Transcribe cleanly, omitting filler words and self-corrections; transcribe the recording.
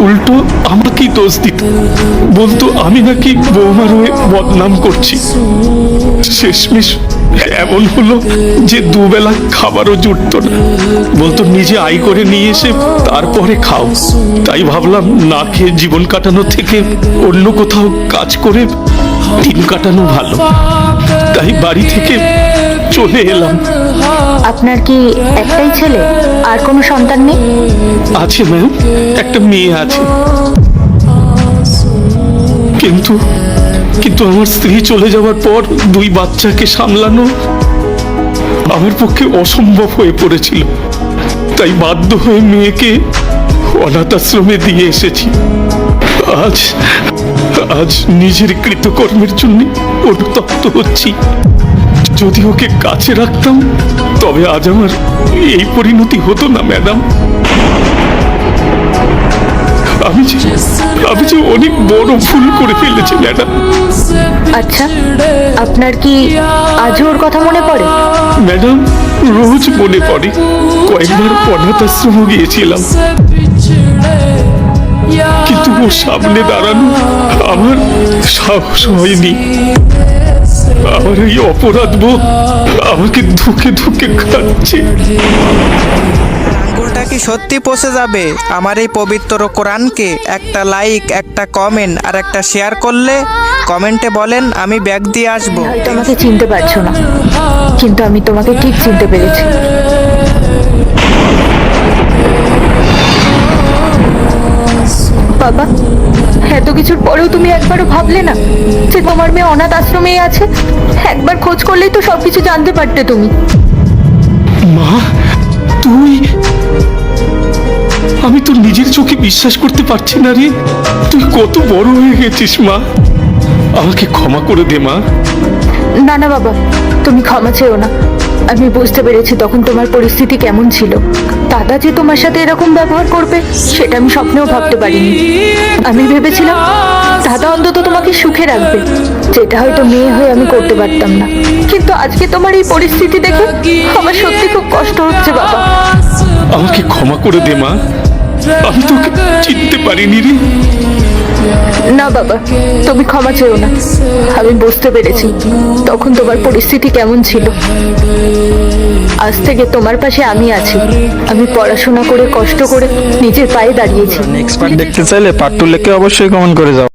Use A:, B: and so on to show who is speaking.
A: উল্টো আমাকেই দোষ দিত, বলতো আমি নাকি বৌমার হয়ে বদনাম করছি। শেষমেশ এমন হলো যে দুবেলা খাবারও জুটতো না। বলতো নিজে আয় করে নিয়ে এসে তারপরে খাও। তাই ভাবলাম না খেয়ে জীবন কাটানো থেকে অন্য কোথাও কাজ করে দিন কাটানো ভালো। তাই বাড়ি থেকে চলে এলাম।
B: আপনার কি একটাই ছেলে, আর কোনো সন্তান নেই?
A: আছে ম্যাম, একটা মেয়ে আছে, কিন্তু কিন্তু আমার স্ত্রী চলে যাওয়ার পর দুই বাচ্চাকে সামলানো আমার পক্ষে অসম্ভব হয়ে পড়েছিল। তাই বাধ্য হয়ে মেয়েকে অনাথ আশ্রমে দিয়ে এসেছি। আজ আজ নিজের কৃতকর্মের জন্য অনুতপ্ত হচ্ছি। যদি ওকে কাছে রাখতাম তবে আজ আমার এই পরিণতি হতো না ম্যাডাম। আমি যে অনেক বড় ভুল করে ফেলেছি ম্যাডাম।
B: আচ্ছা, আপনার কি আজও ওর কথা মনে পড়ে?
A: ম্যাডাম, রোজ মনে পড়ে। কয়েকবার অনাথ আশ্রমও গিয়েছিলাম, কিন্তু ওর সামনে দাঁড়ানো আমার সাহস হয়নি। আমার এই অপরাধ বোধ আমাকে ধুকে ধুকে খাচ্ছে।
C: আঙ্গুলটা কি সত্যি পচে যাবে আমার এই পবিত্র কোরআনকে একটা লাইক, একটা কমেন্ট আর একটা শেয়ার করলে? কমেন্টে বলেন আমি ব্যাগ দিয়ে আসবো।
B: হয়তো আমাকে চিনতে পারছো না, কিন্তু আমি তোমাকে ঠিক চিনতে পেরেছি। বাবা, এত কিছুর পরেও তুমি একবারও ভাবলে না যে তোমার মেয়ে অনাথ আশ্রমেই আছে? একবার খোঁজ করলেই তো সবকিছু জানতে পারতে তুমি।
A: মা, তুই? আমি তো নিজের চোখে বিশ্বাস করতে পারছি না রে। তুই কত বড় হয়ে গেছিস মা। আমাকে ক্ষমা করে দে মা।
B: না না বাবা, তুমি ক্ষমা চেও না। আমি বুঝতে পেরেছি তখন তোমার পরিস্থিতি কেমন ছিল। দাদা যে তোমার সাথে এরকম ব্যবহার করবে সেটা আমি স্বপ্নেও ভাবতে পারিনি। আমি ভেবেছিলাম দাদা অন্তত তোমাকে সুখে রাখবে, যেটা হয়তো মেয়ে হয়ে আমি করতে পারতাম না। কিন্তু আজকে তোমার এই পরিস্থিতি দেখে আমার সত্যি খুব কষ্ট হচ্ছে বাবা।
A: আমাকে ক্ষমা করে দে মা, আমি তোকে চিনতে পারিনি রে।
B: না বাবা, তুমি ক্ষমা চেও না। আমি বুঝতে পেরেছি তখন তোমার পরিস্থিতি কেমন ছিল। আজ থেকে তোমার পাশে আমি আছি। আমি পড়াশোনা করে কষ্ট করে নিজের পায়ে দাঁড়িয়েছি।
D: নেক্সট পার্ট দেখতে চাইলে পার্ট 2 লিখে অবশ্যই কমেন্ট করে যাও।